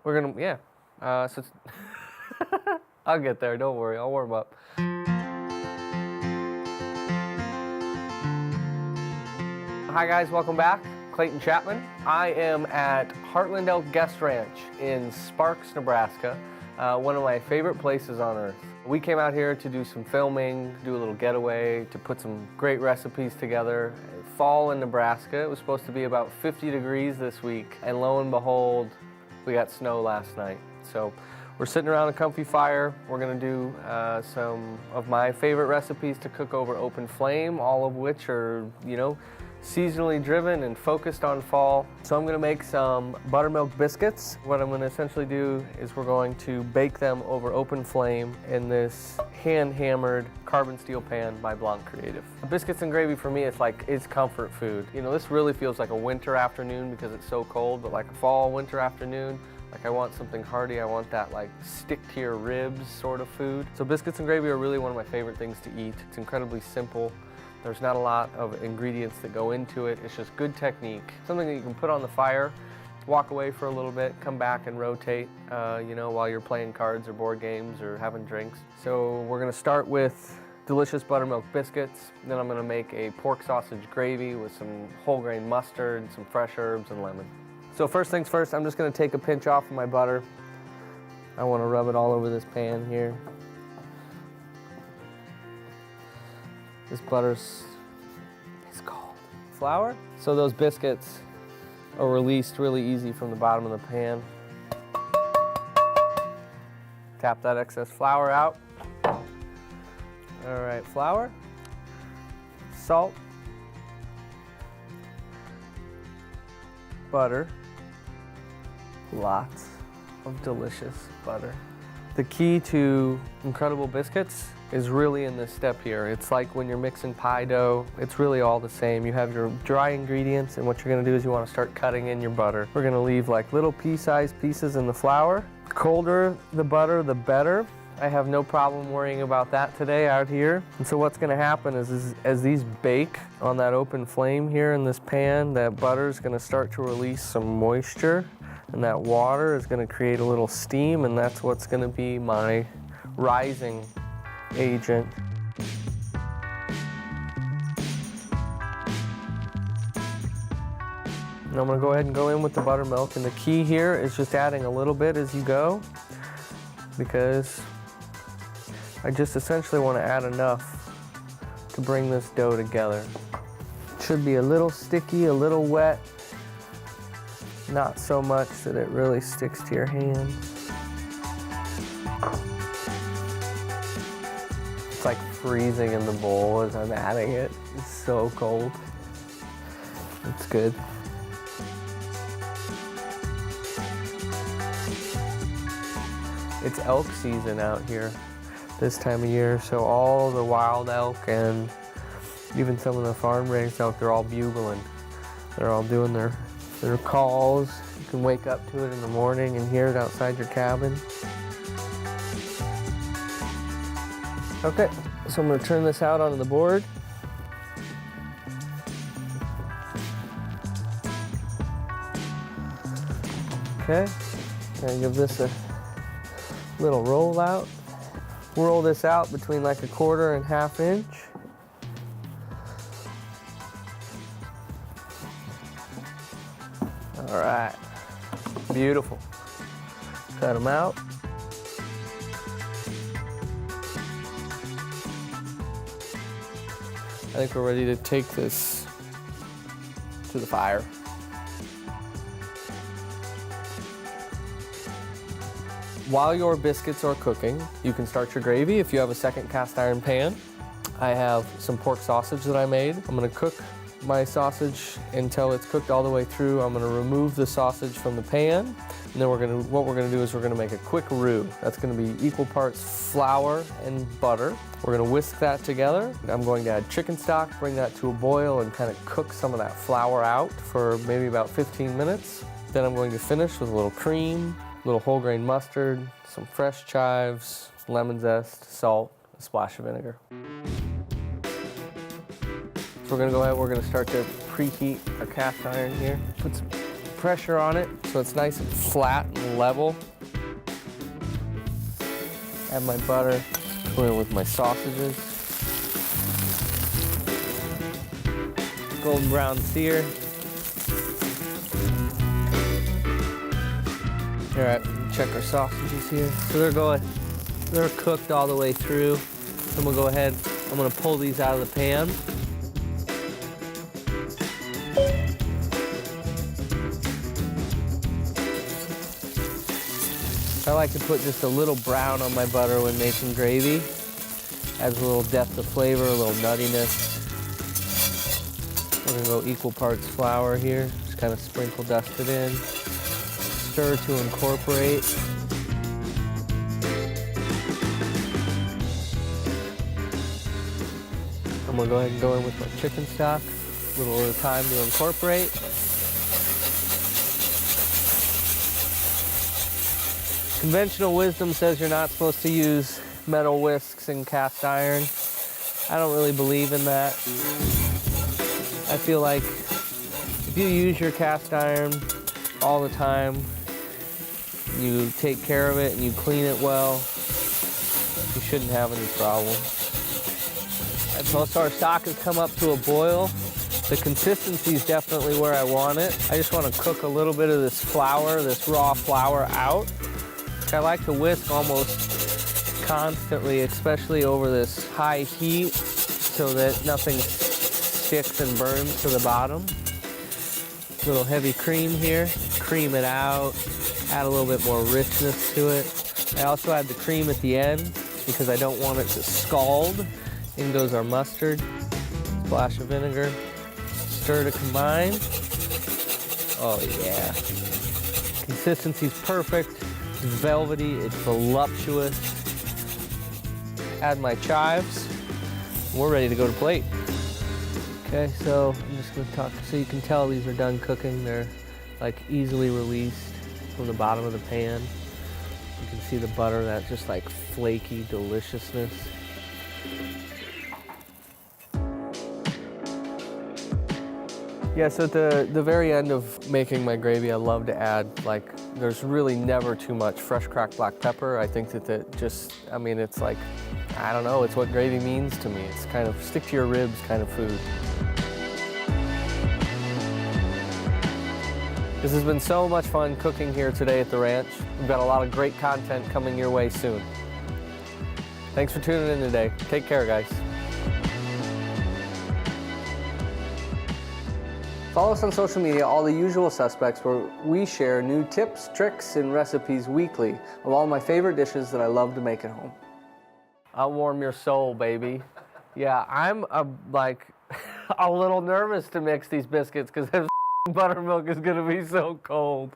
We're gonna, yeah. So it's I'll get there, don't worry, I'll warm up. Hi guys, welcome back. Clayton Chapman. I am at Heartland Elk Guest Ranch in Sparks, Nebraska, one of my favorite places on earth. We came out here to do some filming, do a little getaway, to put some great recipes together. Fall in Nebraska, it was supposed to be about 50 degrees this week, and lo and behold, we got snow last night. So we're sitting around a comfy fire. We're gonna do some of my favorite recipes to cook over open flame, all of which are, you know, seasonally driven and focused on fall. So I'm gonna make some buttermilk biscuits. What I'm gonna essentially do is we're going to bake them over open flame in this hand-hammered carbon steel pan by Blanc Creative. Biscuits and gravy for me, it's comfort food. You know, this really feels like a winter afternoon because it's so cold, but like a fall, winter afternoon, like I want something hearty. I want that like stick to your ribs sort of food. So biscuits and gravy are really one of my favorite things to eat. It's incredibly simple. There's not a lot of ingredients that go into it. It's just good technique. Something that you can put on the fire, walk away for a little bit, come back and rotate, you know, while you're playing cards or board games or having drinks. So we're gonna start with delicious buttermilk biscuits. Then I'm gonna make a pork sausage gravy with some whole grain mustard, some fresh herbs, and lemon. So first things first, I'm just gonna take a pinch off of my butter. I wanna rub it all over this pan here. This butter's cold. Flour. So those biscuits are released really easy from the bottom of the pan. Tap that excess flour out. All right, flour, salt, butter, lots of delicious butter. The key to incredible biscuits is really in this step here. It's like when you're mixing pie dough, it's really all the same. You have your dry ingredients, and what you're gonna do is you wanna start cutting in your butter. We're gonna leave like little pea-sized pieces in the flour. The colder the butter, the better. I have no problem worrying about that today out here. And so what's gonna happen is as these bake on that open flame here in this pan, that butter is gonna start to release some moisture, and that water is gonna create a little steam, and that's what's gonna be my rising agent. And I'm gonna go ahead and go in with the buttermilk, and the key here is just adding a little bit as you go, because I just essentially wanna add enough to bring this dough together. It should be a little sticky, a little wet, not so much that it really sticks to your hands. It's like freezing in the bowl as I'm adding it. It's so cold. It's good. It's elk season out here this time of year, so all the wild elk and even some of the farm-raised elk, they're all bugling. They're all doing their calls. You can wake up to it in the morning and hear it outside your cabin. Okay, so I'm gonna turn this out onto the board. Okay, gonna give this a little roll out. Roll this out between like a 1/4 and 1/2 inch. All right, beautiful. Cut them out. I think we're ready to take this to the fire. While your biscuits are cooking, you can start your gravy if you have a second cast iron pan. I have some pork sausage that I made. I'm gonna cook my sausage until it's cooked all the way through. I'm gonna remove the sausage from the pan, and then what we're gonna do is we're gonna make a quick roux. That's gonna be equal parts flour and butter. We're gonna whisk that together. I'm going to add chicken stock, bring that to a boil, and kind of cook some of that flour out for maybe about 15 minutes. Then I'm going to finish with a little cream, a little whole grain mustard, some fresh chives, lemon zest, salt, a splash of vinegar. So we're gonna go ahead, we're gonna start to preheat our cast iron here. pressure on it so it's nice and flat and level. Add my butter, go in with my sausages. Golden brown sear. All right, check our sausages here. So they're cooked all the way through. Then we'll go ahead, I'm gonna pull these out of the pan. I like to put just a little brown on my butter when making gravy. Adds a little depth of flavor, a little nuttiness. We're gonna go equal parts flour here. Just kind of sprinkle dust it in. Stir to incorporate. I'm gonna go ahead and go in with my chicken stock. A little at a time to incorporate. Conventional wisdom says you're not supposed to use metal whisks and cast iron. I don't really believe in that. I feel like if you use your cast iron all the time, you take care of it and you clean it well, you shouldn't have any problem. Most of our stock has come up to a boil. The consistency is definitely where I want it. I just want to cook a little bit of this flour, this raw flour out. I like to whisk almost constantly, especially over this high heat, so that nothing sticks and burns to the bottom. A little heavy cream here, cream it out, add a little bit more richness to it. I also add the cream at the end because I don't want it to scald. In goes our mustard, splash of vinegar, stir to combine. Oh yeah, consistency's perfect. It's velvety, it's voluptuous. Add my chives. We're ready to go to plate. Okay, so I'm just gonna talk so you can tell these are done cooking. They're like easily released from the bottom of the pan. You can see the butter, that just like flaky deliciousness. Yeah, so at the very end of making my gravy, I love to add, like, there's really never too much fresh cracked black pepper. I think that just, I mean, it's like, I don't know, it's what gravy means to me. It's kind of stick to your ribs kind of food. This has been so much fun cooking here today at the ranch. We've got a lot of great content coming your way soon. Thanks for tuning in today. Take care, guys. Follow us on social media, all the usual suspects, where we share new tips, tricks, and recipes weekly of all my favorite dishes that I love to make at home. I'll warm your soul, baby. Yeah, I'm like a little nervous to mix these biscuits because buttermilk is gonna be so cold.